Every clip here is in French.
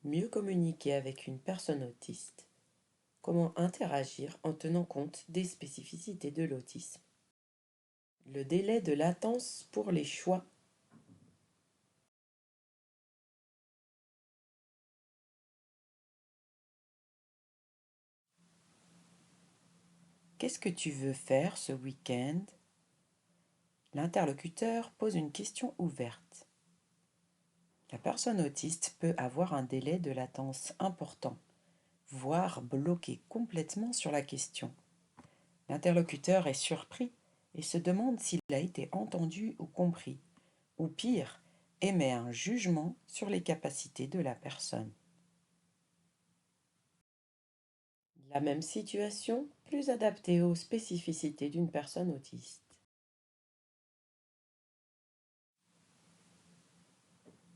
Mieux communiquer avec une personne autiste. Comment interagir en tenant compte des spécificités de l'autisme. Le délai de latence pour les choix. Qu'est-ce que tu veux faire ce week-end? L'interlocuteur pose une question ouverte. La personne autiste peut avoir un délai de latence important, voire bloquer complètement sur la question. L'interlocuteur est surpris et se demande s'il a été entendu ou compris, ou pire, émet un jugement sur les capacités de la personne. La même situation, plus adaptée aux spécificités d'une personne autiste.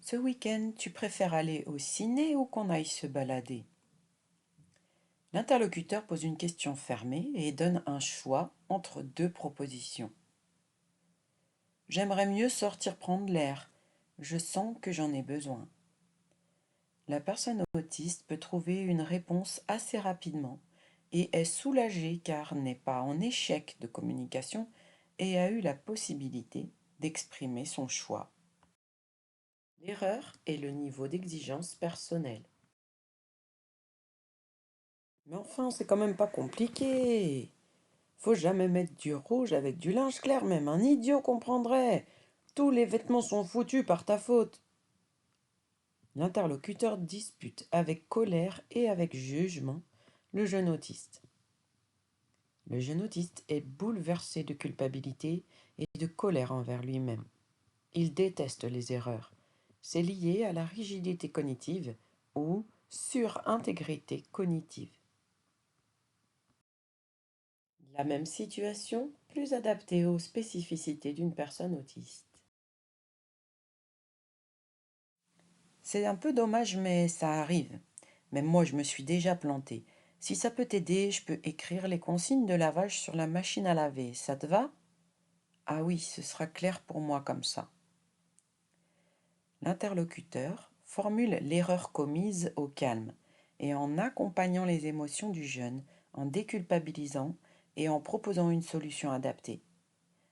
Ce week-end, tu préfères aller au ciné ou qu'on aille se balader? L'interlocuteur pose une question fermée et donne un choix entre deux propositions. J'aimerais mieux sortir prendre l'air. Je sens que j'en ai besoin. La personne autiste peut trouver une réponse assez rapidement et est soulagée car n'est pas en échec de communication et a eu la possibilité d'exprimer son choix. L'erreur est le niveau d'exigence personnelle. Mais enfin, c'est quand même pas compliqué. Faut jamais mettre du rouge avec du linge clair, même un idiot comprendrait. Tous les vêtements sont foutus par ta faute. L'interlocuteur dispute avec colère et avec jugement le jeune autiste. Le jeune autiste est bouleversé de culpabilité et de colère envers lui-même. Il déteste les erreurs. C'est lié à la rigidité cognitive ou surintégrité cognitive. La même situation, plus adaptée aux spécificités d'une personne autiste. C'est un peu dommage, mais ça arrive. Même moi, je me suis déjà plantée. Si ça peut t'aider, je peux écrire les consignes de lavage sur la machine à laver. Ça te va? Ah oui, ce sera clair pour moi comme ça. L'interlocuteur formule l'erreur commise au calme et en accompagnant les émotions du jeune, en déculpabilisant et en proposant une solution adaptée.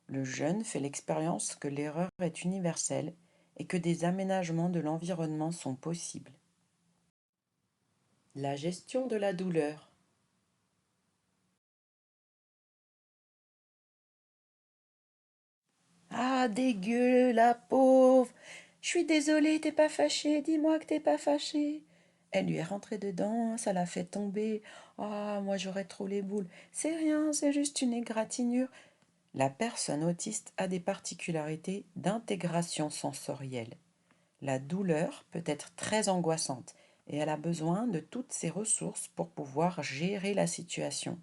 Le jeune fait l'expérience que l'erreur est universelle et que des aménagements de l'environnement sont possibles. La gestion de la douleur. Ah, dégueu, la pauvre! Je suis désolée, t'es pas fâchée, dis-moi que t'es pas fâchée. Elle lui est rentrée dedans, ça l'a fait tomber. Ah, moi j'aurais trop les boules. C'est rien, c'est juste une égratignure. La personne autiste a des particularités d'intégration sensorielle. La douleur peut être très angoissante et elle a besoin de toutes ses ressources pour pouvoir gérer la situation.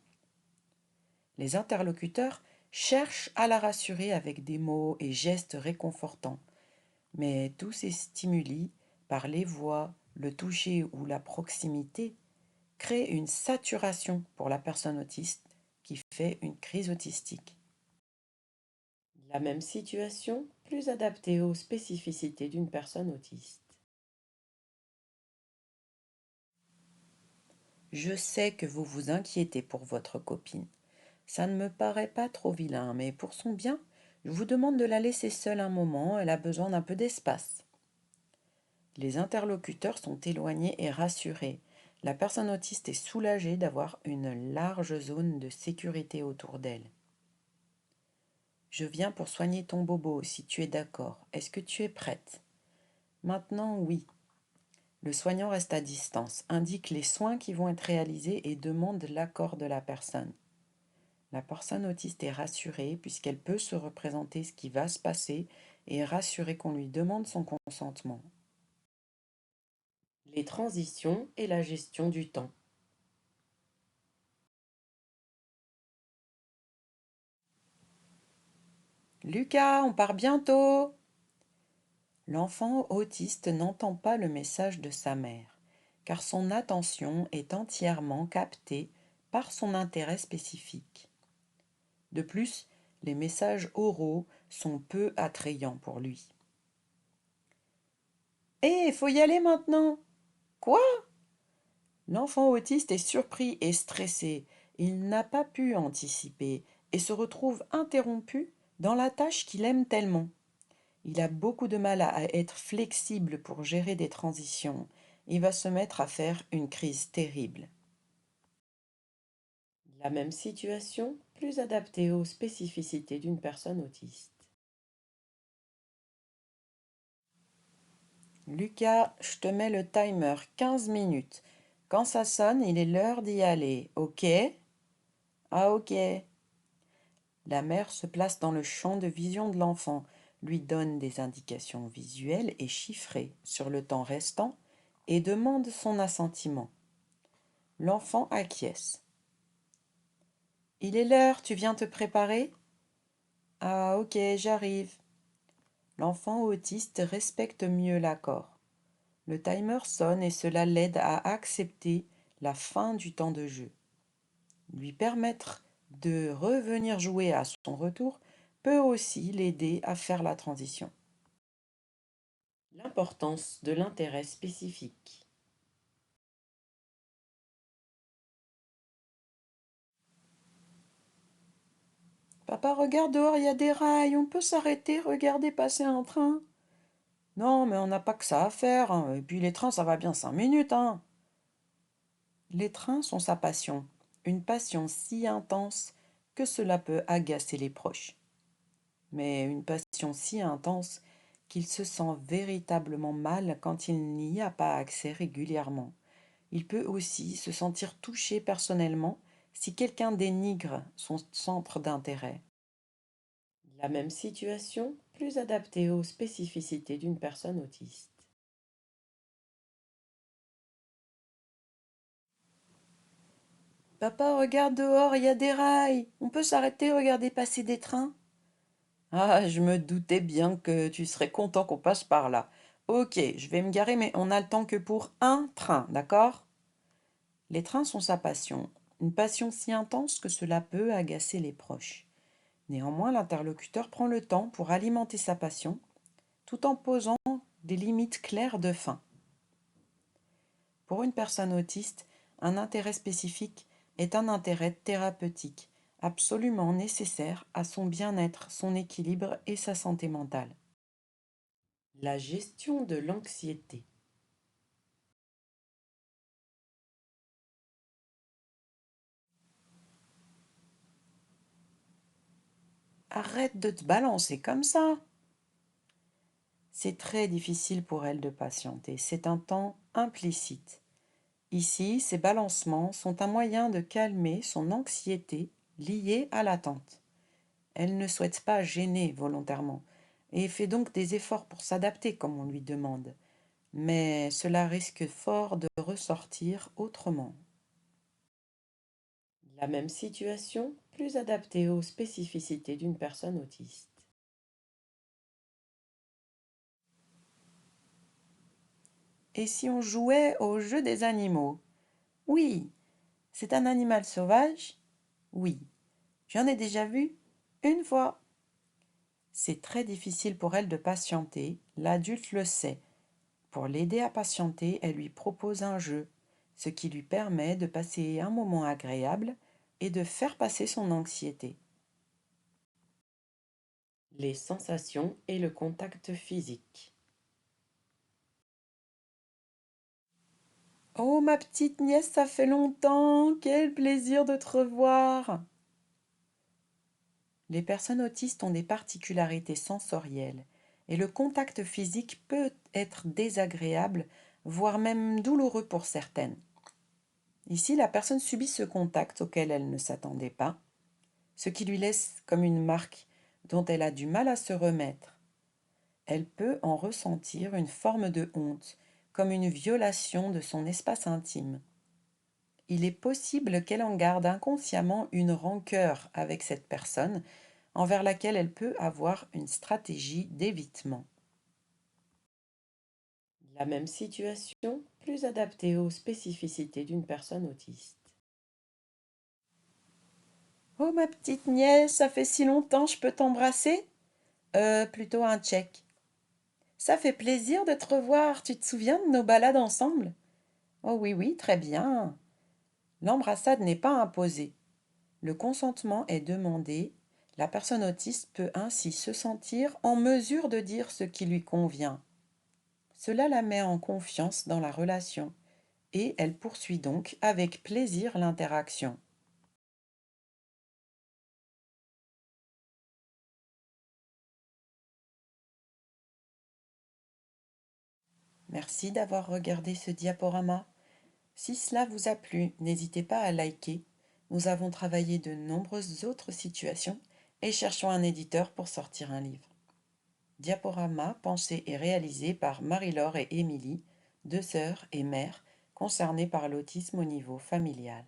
Les interlocuteurs cherchent à la rassurer avec des mots et gestes réconfortants, mais tous ces stimuli, par les voix, le toucher ou la proximité, créent une saturation pour la personne autiste qui fait une crise autistique. La même situation, plus adaptée aux spécificités d'une personne autiste. Je sais que vous vous inquiétez pour votre copine. Ça ne me paraît pas trop vilain, mais pour son bien, je vous demande de la laisser seule un moment, elle a besoin d'un peu d'espace. Les interlocuteurs sont éloignés et rassurés. La personne autiste est soulagée d'avoir une large zone de sécurité autour d'elle. Je viens pour soigner ton bobo, si tu es d'accord. Est-ce que tu es prête? Maintenant, oui. Le soignant reste à distance, indique les soins qui vont être réalisés et demande l'accord de la personne. La personne autiste est rassurée puisqu'elle peut se représenter ce qui va se passer et est rassurée qu'on lui demande son consentement. Les transitions et la gestion du temps. Lucas, on part bientôt! L'enfant autiste n'entend pas le message de sa mère, car son attention est entièrement captée par son intérêt spécifique. De plus, les messages oraux sont peu attrayants pour lui. Hé, faut y aller maintenant! Quoi? L'enfant autiste est surpris et stressé. Il n'a pas pu anticiper et se retrouve interrompu dans la tâche qu'il aime tellement. Il a beaucoup de mal à être flexible pour gérer des transitions. Il va se mettre à faire une crise terrible. La même situation, plus adaptée aux spécificités d'une personne autiste. Lucas, je te mets le timer 15 minutes. Quand ça sonne, il est l'heure d'y aller. OK? Ah OK. La mère se place dans le champ de vision de l'enfant, lui donne des indications visuelles et chiffrées sur le temps restant et demande son assentiment. L'enfant acquiesce. Il est l'heure, tu viens te préparer? Ah ok, j'arrive. L'enfant autiste respecte mieux l'accord. Le timer sonne et cela l'aide à accepter la fin du temps de jeu. Lui permettre de revenir jouer à son retour peut aussi l'aider à faire la transition. L'importance de l'intérêt spécifique. Papa, regarde dehors, il y a des rails, on peut s'arrêter, regarder passer un train. Non, mais on n'a pas que ça à faire, hein. Et puis les trains, ça va bien 5 minutes, hein. Les trains sont sa passion, une passion si intense que cela peut agacer les proches. Mais une passion si intense qu'il se sent véritablement mal quand il n'y a pas accès régulièrement. Il peut aussi se sentir touché personnellement si quelqu'un dénigre son centre d'intérêt. La même situation, plus adaptée aux spécificités d'une personne autiste. Papa, regarde dehors, il y a des rails. On peut s'arrêter, regarder passer des trains? Ah, je me doutais bien que tu serais content qu'on passe par là. Ok, je vais me garer, mais on a le temps que pour un train, d'accord? Les trains sont sa passion, une passion si intense que cela peut agacer les proches. Néanmoins, l'interlocuteur prend le temps pour alimenter sa passion, tout en posant des limites claires de fin. Pour une personne autiste, un intérêt spécifique est un intérêt thérapeutique, absolument nécessaire à son bien-être, son équilibre et sa santé mentale. La gestion de l'anxiété. Arrête de te balancer comme ça. C'est très difficile pour elle de patienter, c'est un temps implicite. Ici, ces balancements sont un moyen de calmer son anxiété liée à l'attente. Elle ne souhaite pas gêner volontairement et fait donc des efforts pour s'adapter comme on lui demande. Mais cela risque fort de ressortir autrement. La même situation, plus adaptée aux spécificités d'une personne autiste. Et si on jouait au jeu des animaux? Oui. C'est un animal sauvage? Oui. J'en ai déjà vu une fois. C'est très difficile pour elle de patienter, l'adulte le sait. Pour l'aider à patienter, elle lui propose un jeu, ce qui lui permet de passer un moment agréable et de faire passer son anxiété. Les sensations et le contact physique. Oh, ma petite nièce, ça fait longtemps, quel plaisir de te revoir. Les personnes autistes ont des particularités sensorielles et le contact physique peut être désagréable, voire même douloureux pour certaines. Ici, la personne subit ce contact auquel elle ne s'attendait pas, ce qui lui laisse comme une marque dont elle a du mal à se remettre. Elle peut en ressentir une forme de honte, comme une violation de son espace intime. Il est possible qu'elle en garde inconsciemment une rancœur avec cette personne, envers laquelle elle peut avoir une stratégie d'évitement. La même situation, plus adaptée aux spécificités d'une personne autiste. Oh ma petite nièce, ça fait si longtemps, je peux t'embrasser? Plutôt un check. Ça fait plaisir de te revoir, tu te souviens de nos balades ensemble? Oh oui, oui, très bien. L'embrassade n'est pas imposée. Le consentement est demandé. La personne autiste peut ainsi se sentir en mesure de dire ce qui lui convient. Cela la met en confiance dans la relation et elle poursuit donc avec plaisir l'interaction. Merci d'avoir regardé ce diaporama. Si cela vous a plu, n'hésitez pas à liker. Nous avons travaillé de nombreuses autres situations et cherchons un éditeur pour sortir un livre. Diaporama pensé et réalisé par Marie-Laure et Émilie, deux sœurs et mères concernées par l'autisme au niveau familial.